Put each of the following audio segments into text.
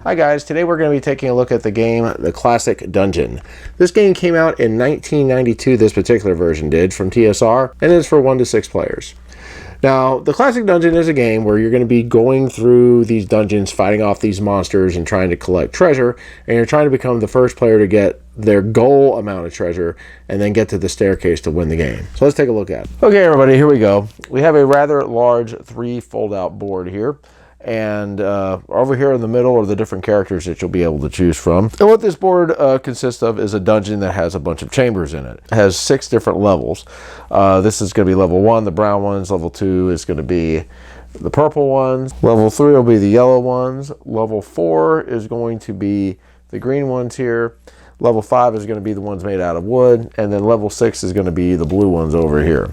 Hi guys, today we're going to be taking a look at the game, The Classic Dungeon. This game came out in 1992, this particular version did, from TSR, and is for 1 to 6 players. Now, The Classic Dungeon is a game where you're going to be going through these dungeons, fighting off these monsters and trying to collect treasure, and you're trying to become the first player to get their goal amount of treasure and then get to the staircase to win the game. So let's take a look at it. Okay everybody, here we go. We have a rather large 3 fold-out board here. And over here in the middle are the different characters that you'll be able to choose from. And what this board consists of is a dungeon that has a bunch of chambers in it. It has 6 different levels. This is going to be level 1, the brown ones. Level 2 is going to be the purple ones. Level 3 will be the yellow ones. Level 4 is going to be the green ones here. Level 5 is going to be the ones made out of wood. And then level 6 is going to be the blue ones over here.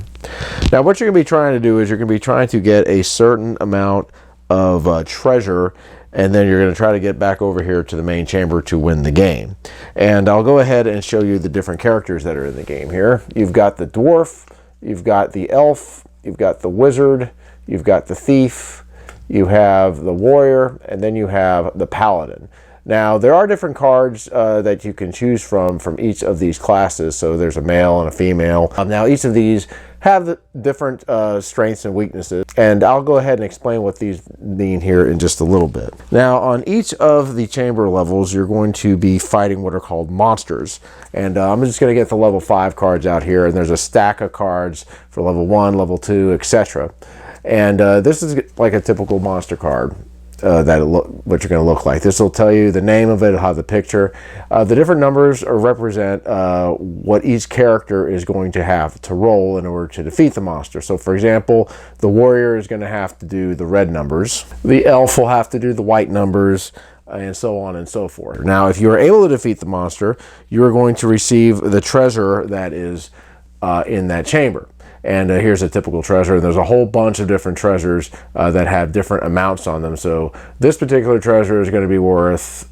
Now what you're going to be trying to do is you're going to be trying to get a certain amount of treasure, and then you're going to try to get back over here to the main chamber to win the game. And I'll go ahead and show you the different characters that are in the game here. You've got the dwarf, you've got the elf, you've got the wizard, you've got the thief, you have the warrior, and then you have the paladin. Now, there are different cards that you can choose from each of these classes. So there's a male and a female. Now, each of these have different strengths and weaknesses. And I'll go ahead and explain what these mean here in just a little bit. Now, on each of the chamber levels, you're going to be fighting what are called monsters. And I'm just going to get the level 5 cards out here. And there's a stack of cards for level 1, level 2, etc. And this is like a typical monster card. What you're going to look like. This will tell you the name of it, it'll have the picture. The different numbers represent what each character is going to have to roll in order to defeat the monster. So for example, the warrior is going to have to do the red numbers. The elf will have to do the white numbers, and so on and so forth. Now, if you are able to defeat the monster, you are going to receive the treasure that is in that chamber. And here's a typical treasure. There's a whole bunch of different treasures that have different amounts on them. So this particular treasure is going to be worth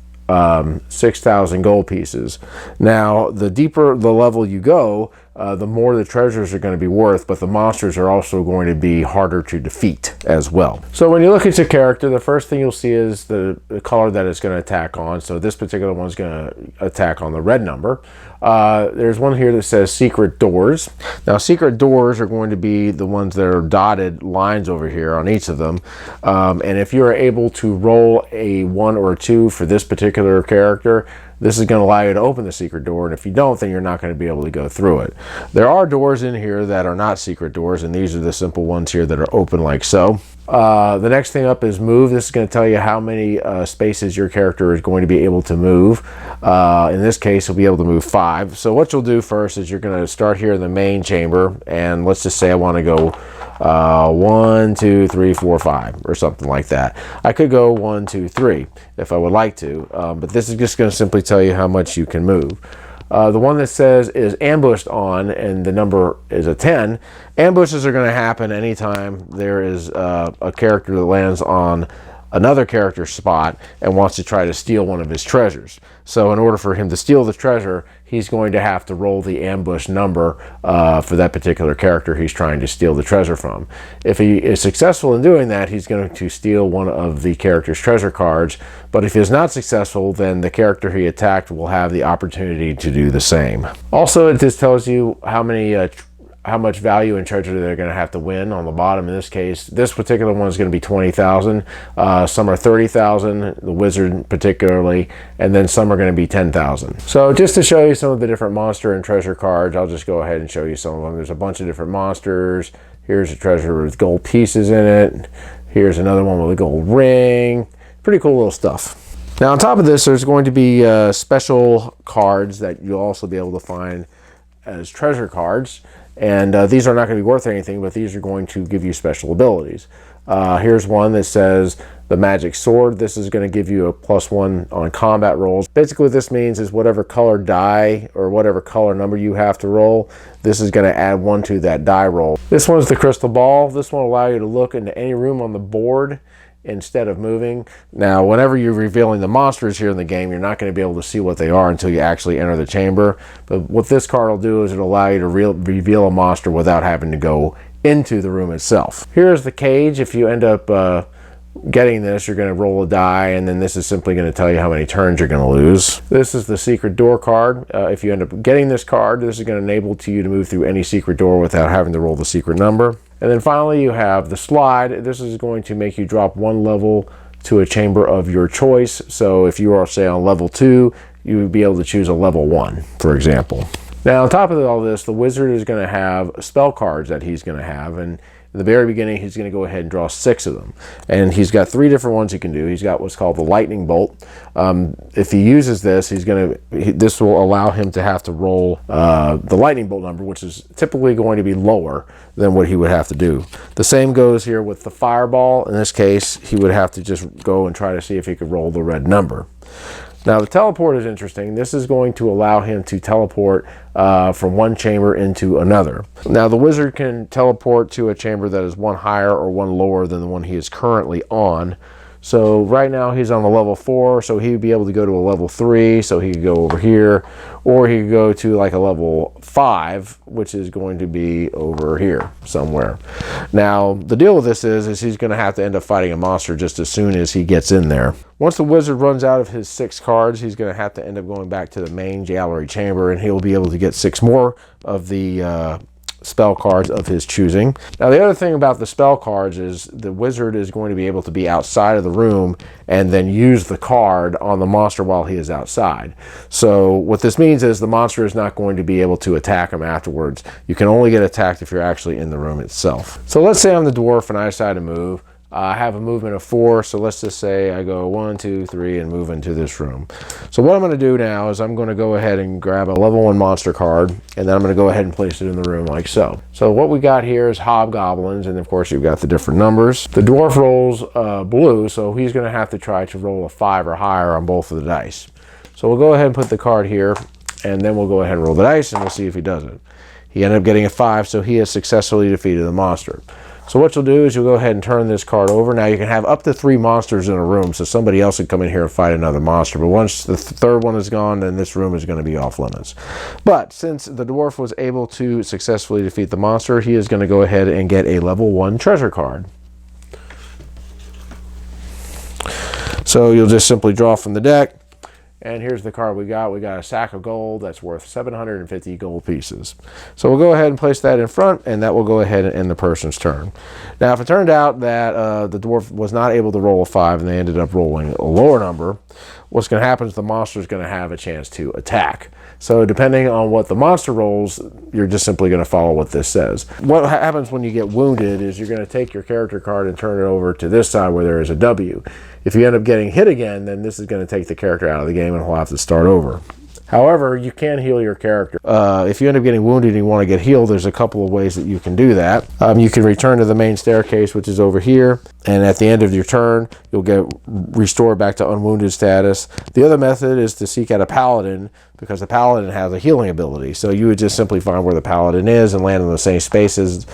6,000 gold pieces. Now, the deeper the level you go, the more the treasures are going to be worth, but the monsters are also going to be harder to defeat as well. So when you look at your character, the first thing you'll see is the color that it's going to attack on. So this particular one's going to attack on the red number. There's one here that says secret doors. Now, secret doors are going to be the ones that are dotted lines over here on each of them. And if you are able to roll a 1 or a 2 for this particular character, this is going to allow you to open the secret door, and if you don't, then you're not going to be able to go through it. There are doors in here that are not secret doors, and these are the simple ones here that are open like so. The next thing up is move. This is going to tell you how many spaces your character is going to be able to move. In this case, you'll be able to move 5. So what you'll do first is you're going to start here in the main chamber, and let's just say I want to go 1, 2, 3, 4, 5 or something like that. I could go 1, 2, 3 if I would like to, but this is just going to simply tell you how much you can move. The one that says is ambushed on, and the number is a 10. Ambushes are going to happen anytime there is a character that lands on another character's spot and wants to try to steal one of his treasures. So in order for him to steal the treasure, he's going to have to roll the ambush number for that particular character he's trying to steal the treasure from. If he is successful in doing that, he's going to steal one of the character's treasure cards. But if he is not successful, then the character he attacked will have the opportunity to do the same. Also, it just tells you how much value and treasure they're going to have to win on the bottom. In this case, this particular one is going to be 20,000. Some are 30,000, the wizard particularly, and then some are going to be 10,000. So just to show you some of the different monster and treasure cards, I'll just go ahead and show you some of them. There's a bunch of different monsters. Here's a treasure with gold pieces in it. Here's another one with a gold ring. Pretty cool little stuff. Now on top of this, there's going to be special cards that you'll also be able to find as treasure cards. And these are not going to be worth anything, but these are going to give you special abilities. Here's one that says the magic sword. This is going to give you a +1 on combat rolls. Basically what this means is whatever color die or whatever color number you have to roll, this is going to add 1 to that die roll. This one's the crystal ball. This one will allow you to look into any room on the board instead of moving. Now, whenever you're revealing the monsters here in the game, you're not going to be able to see what they are until you actually enter the chamber. But what this card will do is it'll allow you to reveal a monster without having to go into the room itself. Here's the cage. If you end up getting this, you're going to roll a die, and then this is simply going to tell you how many turns you're going to lose. This is the secret door card. If you end up getting this card, this is going to enable you to move through any secret door without having to roll the secret number. And then finally, you have the slide. This is going to make you drop one level to a chamber of your choice. So if you are, say, on level 2, you would be able to choose a level 1, for example. Now, on top of all this, the wizard is going to have spell cards that he's going to have, and in the very beginning, he's going to go ahead and draw 6 of them. And he's got 3 different ones he can do. He's got what's called the lightning bolt. If he uses this, this will allow him to have to roll the lightning bolt number, which is typically going to be lower than what he would have to do. The same goes here with the fireball. In this case, he would have to just go and try to see if he could roll the red number. Now, the teleport is interesting. This is going to allow him to teleport from one chamber into another. Now, the wizard can teleport to a chamber that is one higher or one lower than the one he is currently on. So right now he's on a level 4, so he would be able to go to a level 3, so he could go over here, or he could go to like a level 5, which is going to be over here somewhere. Now, the deal with this is he's going to have to end up fighting a monster just as soon as he gets in there. Once the wizard runs out of his 6 cards, he's going to have to end up going back to the main gallery chamber, and he'll be able to get 6 more of the spell cards of his choosing. Now, the other thing about the spell cards is the wizard is going to be able to be outside of the room and then use the card on the monster while he is outside. So what this means is the monster is not going to be able to attack him afterwards. You can only get attacked if you're actually in the room itself. So let's say I'm the dwarf and I decide to move. I have a movement of 4, so let's just say I go 1, 2, 3 and move into this room. So what I'm going to do now is I'm going to go ahead and grab a level 1 monster card, and then I'm going to go ahead and place it in the room like so. So what we got here is hobgoblins, and of course you've got the different numbers. The dwarf rolls blue, so he's going to have to try to roll a 5 or higher on both of the dice. So we'll go ahead and put the card here, and then we'll go ahead and roll the dice, and we'll see if he does it. He ended up getting a 5, so he has successfully defeated the monster. So what you'll do is you'll go ahead and turn this card over. Now you can have up to 3 monsters in a room, so somebody else can come in here and fight another monster. But once the third one is gone, then this room is going to be off limits. But since the dwarf was able to successfully defeat the monster, he is going to go ahead and get a level 1 treasure card. So you'll just simply draw from the deck. And here's the card we got. We got a sack of gold that's worth 750 gold pieces. So we'll go ahead and place that in front, and that will go ahead and end the person's turn. Now, if it turned out that the dwarf was not able to roll a 5 and they ended up rolling a lower number, what's going to happen is the monster is going to have a chance to attack. So depending on what the monster rolls, you're just simply going to follow what this says. What happens when you get wounded is you're going to take your character card and turn it over to this side where there is a W. If you end up getting hit again, then this is going to take the character out of the game and he'll have to start over. However, you can heal your character. If you end up getting wounded and you want to get healed, there's a couple of ways that you can do that. You can return to the main staircase, which is over here, and at the end of your turn, you'll get restored back to unwounded status. The other method is to seek out a paladin, because the paladin has a healing ability. So you would just simply find where the paladin is and land in the same space as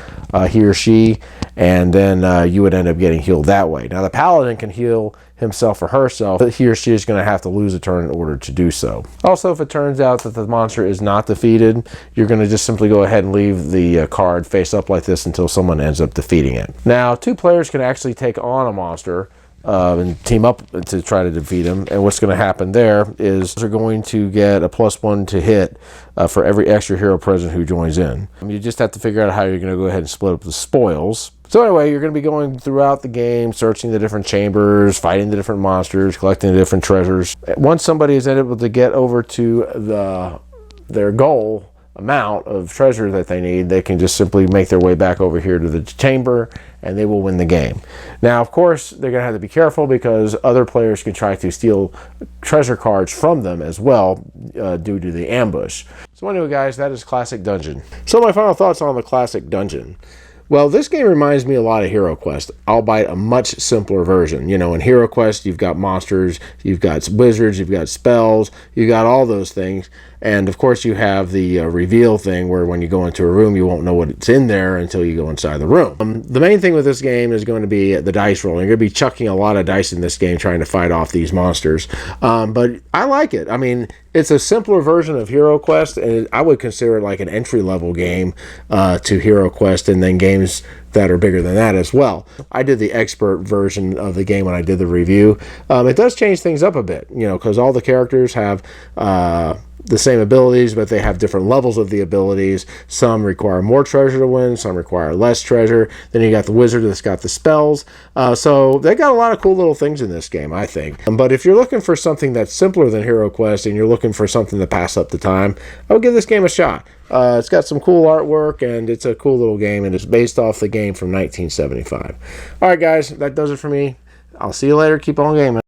he or she, and then you would end up getting healed that way. Now, the paladin can heal himself or herself, but he or she is going to have to lose a turn in order to do so. Also, if it turns out that the monster is not defeated, you're going to just simply go ahead and leave the card face up like this until someone ends up defeating it. Now, 2 players can actually take on a monster and team up to try to defeat him, and what's going to happen there is they're going to get a +1 to hit for every extra hero present who joins in. You just have to figure out how you're going to go ahead and split up the spoils. So anyway, you're going to be going throughout the game, searching the different chambers, fighting the different monsters, collecting the different treasures. Once somebody is able to get over to their goal amount of treasure that they need, they can just simply make their way back over here to the chamber and they will win the game. Now, of course, they're going to have to be careful because other players can try to steal treasure cards from them as well due to the ambush. So anyway, guys, that is Classic Dungeon. So my final thoughts on the Classic Dungeon. Well, this game reminds me a lot of Hero Quest, albeit a much simpler version. You know, in Hero Quest, you've got monsters, you've got wizards, you've got spells, you've got all those things. And, of course, you have the reveal thing where when you go into a room, you won't know what's in there until you go inside the room. The main thing with this game is going to be the dice rolling. You're going to be chucking a lot of dice in this game trying to fight off these monsters. But I like it. I mean, It's a simpler version of Hero Quest, and I would consider it like an entry-level game to Hero Quest, and then games that are bigger than that as well. I did the expert version of the game when I did the review. It does change things up a bit, you know, because all the characters have the same abilities, but they have different levels of the abilities. Some require more treasure to win, some require less treasure. Then you got the wizard that's got the spells. So they got a lot of cool little things in this game, I think. But if you're looking for something that's simpler than Hero Quest and you're looking for something to pass up the time, I would give this game a shot. It's got some cool artwork, and it's a cool little game, and it's based off the game from 1975. All right, guys, that does it for me. I'll see you later. Keep on gaming.